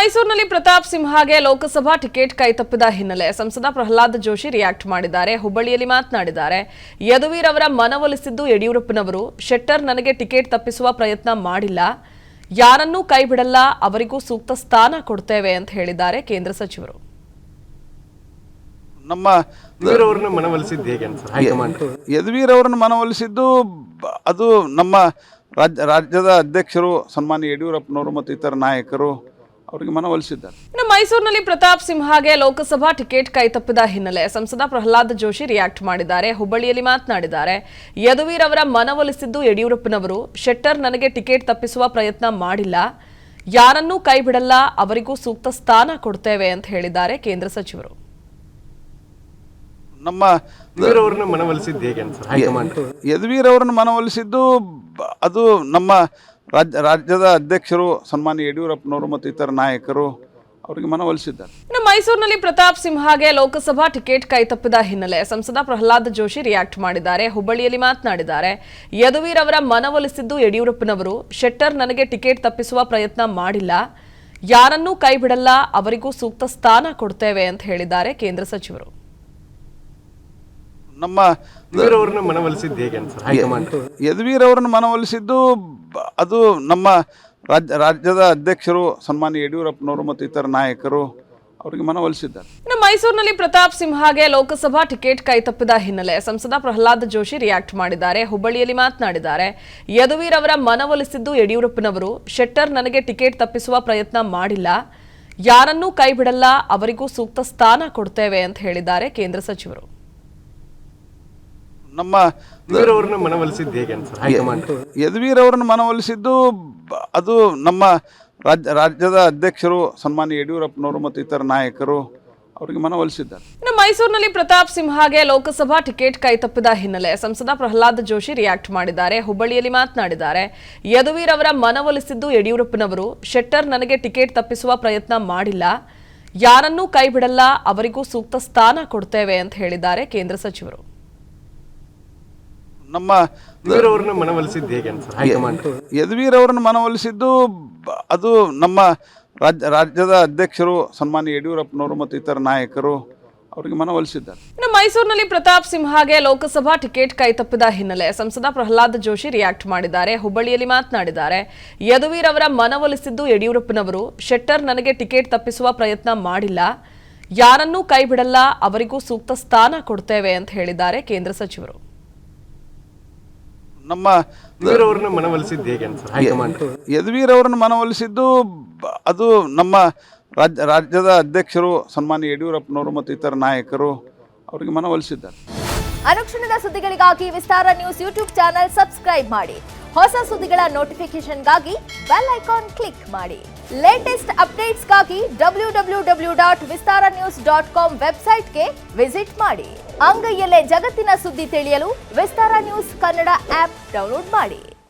ಮೈಸೂರಿನಲ್ಲಿ ಪ್ರತಾಪ್ ಸಿಂಹಗೆ ಲೋಕಸಭಾ ಟಿಕೆಟ್ ಕೈತಪ್ಪಿದ ಹಿನ್ನೆಲೆ ಸಂಸದ ಪ್ರಹ್ಲಾದ್ ಜೋಶಿ ರಿಯಾಕ್ಟ್ ಮಾಡಿದ್ದಾರೆ. ಹುಬ್ಬಳ್ಳಿಯಲ್ಲಿ ಮಾತನಾಡಿದ್ದಾರೆ. ಯದುವೀರ್ ಅವರ ಮನವೊಲಿಸಿದ್ದು ಯಡಿಯೂರಪ್ಪನವರು. ಶೆಟ್ಟರ್ ನನಗೆ ಟಿಕೆಟ್ ತಪ್ಪಿಸುವ ಪ್ರಯತ್ನ ಮಾಡಿಲ್ಲ, ಯಾರನ್ನೂ ಕೈಬಿಡಲ್ಲ, ಅವರಿಗೂ ಸೂಕ್ತ ಸ್ಥಾನ ಕೊಡ್ತೇವೆ ಅಂತ ಹೇಳಿದ್ದಾರೆ ಕೇಂದ್ರ ಸಚಿವರು. ನಮ್ಮ ಯದುವೀರ್ ಅವರನ್ನು ಮನವೊಲಿಸಿದ್ದು ಅದು ನಮ್ಮ ರಾಜ್ಯದ ಅಧ್ಯಕ್ಷರು ಸನ್ಮಾನ್ಯ ಯಡಿಯೂರಪ್ಪನವರು ಮತ್ತು ಇತರ ನಾಯಕರು ಅವರಿಗೆ ಮನವೊಲಿಸಿದ್ದಾರೆ. ಮೈಸೂರಿನಲ್ಲಿ ಪ್ರತಾಪ್ ಸಿಂಹಗೆ ಲೋಕಸಭಾ ಟಿಕೆಟ್ ಕೈತಪ್ಪಿದ ಹಿನ್ನೆಲೆ ಸಂಸದ ಪ್ರಹ್ಲಾದ್ ಜೋಶಿ ರಿಯಾಕ್ಟ್ ಮಾಡಿದ್ದಾರೆ. ಹುಬ್ಬಳ್ಳಿಯಲ್ಲಿ ಮಾತನಾಡಿದ್ದಾರೆ. ಯದುವೀರ್ ಅವರ ಮನವೊಲಿಸಿದ್ದು ಯಡಿಯೂರಪ್ಪನವರು. ಶೆಟ್ಟರ್ ನನಗೆ ಟಿಕೆಟ್ ತಪ್ಪಿಸುವ ಪ್ರಯತ್ನ ಮಾಡಿಲ್ಲ, ಯಾರನ್ನೂ ಕೈಬಿಡಲ್ಲ, ಅವರಿಗೂ ಸೂಕ್ತ ಸ್ಥಾನ ಕೊಡ್ತೇವೆ ಅಂತ ಹೇಳಿದ್ದಾರೆ ಕೇಂದ್ರ ಸಚಿವರು. ನಮ್ಮ ಯದುವೀರ್ ಅವರನ್ನು ಮನವೊಲಿಸಿದ್ದು ಅದು ನಮ್ಮ ರಾಜ್ಯದ ಅಧ್ಯಕ್ಷರು ಸನ್ಮಾನ್ಯ ಯಡಿಯೂರಪ್ಪನವರು ಮತ್ತು ಇತರ ನಾಯಕರು ಅವರಿಗೆ ಮನವೊಲಿಸಿದ್ದಾರೆ. ಮೈಸೂರಿನಲ್ಲಿ ಪ್ರತಾಪ್ ಸಿಂಹಗೆ ಲೋಕಸಭಾ ಟಿಕೆಟ್ ಕೈತಪ್ಪಿದ ಹಿನ್ನೆಲೆ ಸಂಸದ ಪ್ರಹ್ಲಾದ್ ಜೋಶಿ ರಿಯಾಕ್ಟ್ ಮಾಡಿದ್ದಾರೆ. ಹುಬ್ಬಳ್ಳಿಯಲ್ಲಿ ಮಾತನಾಡಿದ್ದಾರೆ. ಯದುವೀರ್ ಅವರ ಮನವೊಲಿಸಿದ್ದು ಯಡಿಯೂರಪ್ಪನವರು. ಶೆಟ್ಟರ್ ನನಗೆ ಟಿಕೆಟ್ ತಪ್ಪಿಸುವ ಪ್ರಯತ್ನ ಮಾಡಿಲ್ಲ, ಯಾರನ್ನೂ ಕೈಬಿಡಲ್ಲ, ಅವರಿಗೂ ಸೂಕ್ತ ಸ್ಥಾನ ಕೊಡ್ತೇವೆ ಅಂತ ಹೇಳಿದ್ದಾರೆ ಕೇಂದ್ರ ಸಚಿವರು. ನಮ್ಮ ಯದುವೀರ್ ಅವರನ್ನು ಮನವೊಲಿಸಿದ್ದು ಅದು ನಮ್ಮ ರಾಜ್ಯದ ಅಧ್ಯಕ್ಷರು ಸನ್ಮಾನ್ಯ ಯಡಿಯೂರಪ್ಪನವರು ಮತ್ತು ಇತರ ನಾಯಕರು ಅವರಿಗೆ ಮನವೊಲಿಸಿದ್ದಾರೆ. ಮೈಸೂರಿನಲ್ಲಿ ಪ್ರತಾಪ್ ಸಿಂಹಗೆ ಲೋಕಸಭಾ ಟಿಕೆಟ್ ಕೈತಪ್ಪಿದ ಹಿನ್ನೆಲೆ ಸಂಸದ ಪ್ರಹ್ಲಾದ್ ಜೋಶಿ ರಿಯಾಕ್ಟ್ ಮಾಡಿದ್ದಾರೆ. ಹುಬ್ಬಳ್ಳಿಯಲ್ಲಿ ಮಾತನಾಡಿದ್ದಾರೆ. ಯದುವೀರ್ ಅವರ ಮನವೊಲಿಸಿದ್ದು ಯಡಿಯೂರಪ್ಪನವರು. ಶೆಟ್ಟರ್ ನನಗೆ ಟಿಕೆಟ್ ತಪ್ಪಿಸುವ ಪ್ರಯತ್ನ ಮಾಡಿಲ್ಲ, ಯಾರನ್ನೂ ಕೈಬಿಡಲ್ಲ, ಅವರಿಗೂ ಸೂಕ್ತ ಸ್ಥಾನ ಕೊಡ್ತೇವೆ ಅಂತ ಹೇಳಿದ್ದಾರೆ ಕೇಂದ್ರ ಸಚಿವರು. ನಮ್ಮ ಯದುವೀರ್ ಅವರನ್ನು ಮನವೊಲಿಸಿದ್ದು ಅದು ನಮ್ಮ ರಾಜ್ಯದ ಅಧ್ಯಕ್ಷರು ಸನ್ಮಾನ್ಯ ಯಡಿಯೂರಪ್ಪನವರು ಮತ್ತು ಇತರ ನಾಯಕರು ಅವರಿಗೆ ಮನವೊಲಿಸಿದ್ದಾರೆ. ಮೈಸೂರಿನಲ್ಲಿ ಪ್ರತಾಪ್ ಸಿಂಹಗೆ ಲೋಕಸಭಾ ಟಿಕೆಟ್ ಕೈತಪ್ಪಿದ ಹಿನ್ನೆಲೆ ಸಂಸದ ಪ್ರಹ್ಲಾದ್ ಜೋಶಿ ರಿಯಾಕ್ಟ್ ಮಾಡಿದ್ದಾರೆ. ಹುಬ್ಬಳ್ಳಿಯಲ್ಲಿ ಮಾತನಾಡಿದ್ದಾರೆ. ಯದುವೀರ್ ಅವರ ಮನವೊಲಿಸಿದ್ದು ಯಡಿಯೂರಪ್ಪನವರು. ಶೆಟ್ಟರ್ ನನಗೆ ಟಿಕೆಟ್ ತಪ್ಪಿಸುವ ಪ್ರಯತ್ನ ಮಾಡಿಲ್ಲ, ಯಾರನ್ನೂ ಕೈಬಿಡಲ್ಲ, ಅವರಿಗೂ ಸೂಕ್ತ ಸ್ಥಾನ ಕೊಡ್ತೇವೆ ಅಂತ ಹೇಳಿದ್ದಾರೆ ಕೇಂದ್ರ ಸಚಿವರು. ನಮ್ಮ ಯದುವೀರ್ ಅವರನ್ನು ಮನವೊಲಿಸಿದ್ದು ಅದು ನಮ್ಮ ರಾಜ್ಯದ ಅಧ್ಯಕ್ಷರು ಸನ್ಮಾನ್ಯ ಯಡಿಯೂರಪ್ಪನವರು ಮತ್ತು ಇತರ ನಾಯಕರು ಅವರಿಗೆ ಮನವೊಲಿಸಿದ್ದಾರೆ. ಮೈಸೂರಿನಲ್ಲಿ ಪ್ರತಾಪ್ ಸಿಂಹಗೆ ಲೋಕಸಭಾ ಟಿಕೆಟ್ ಕೈತಪ್ಪಿದ ಹಿನ್ನೆಲೆ ಸಂಸದ ಪ್ರಹ್ಲಾದ್ ಜೋಶಿ ರಿಯಾಕ್ಟ್ ಮಾಡಿದ್ದಾರೆ. ಹುಬ್ಬಳ್ಳಿಯಲ್ಲಿ ಮಾತನಾಡಿದ್ದಾರೆ. ಯದುವೀರ್ ಅವರ ಮನವೊಲಿಸಿದ್ದು ಯಡಿಯೂರಪ್ಪನವರು. ಶೆಟ್ಟರ್ ನನಗೆ ಟಿಕೆಟ್ ತಪ್ಪಿಸುವ ಪ್ರಯತ್ನ ಮಾಡಿಲ್ಲ, ಯಾರನ್ನೂ ಕೈಬಿಡಲ್ಲ, ಅವರಿಗೂ ಸೂಕ್ತ ಸ್ಥಾನ ಕೊಡ್ತೇವೆ ಅಂತ ಹೇಳಿದ್ದಾರೆ ಕೇಂದ್ರ ಸಚಿವರು. ನಮ್ಮ ಯದುವೀರ್ ಅವರನ್ನು ಮನವೊಲಿಸಿದ್ದು ಅದು ನಮ್ಮ ರಾಜ್ಯದ ಅಧ್ಯಕ್ಷರು ಸನ್ಮಾನ್ಯ ಯಡಿಯೂರಪ್ಪನವರು ಮತ್ತು ಇತರ ನಾಯಕರು ಅವರಿಗೆ ಮನವೊಲಿಸಿದ್ದಾರೆ. ಅನುಕ್ಷಣದ ಸುದ್ದಿಗಳಿಗಾಗಿ ವಿಸ್ತಾರ ನ್ಯೂಸ್ ಯೂಟ್ಯೂಬ್ ಚಾನೆಲ್ ಸಬ್ಸ್ಕ್ರೈಬ್ ಮಾಡಿ. ಹೊಸ ಸುದ್ದಿಗಳ ನೋಟಿಫಿಕೇಶನ್ಗಾಗಿ ಬೆಲ್ ಐಕಾನ್ ಕ್ಲಿಕ್ ಮಾಡಿ. ಲೇಟೆಸ್ಟ್ ಅಪ್ಡೇಟ್ಸ್ಗಾಗಿ www.vistaranews.com ವೆಬ್ಸೈಟ್ಗೆ ವಿಸಿಟ್ ಮಾಡಿ. ಅಂಗೈಯಲ್ಲೇ ಜಗತ್ತಿನ ಸುದ್ದಿ ತಿಳಿಯಲು ವಿಸ್ತಾರ ನ್ಯೂಸ್ ಕನ್ನಡ ಆಪ್ ಡೌನ್ಲೋಡ್ ಮಾಡಿ.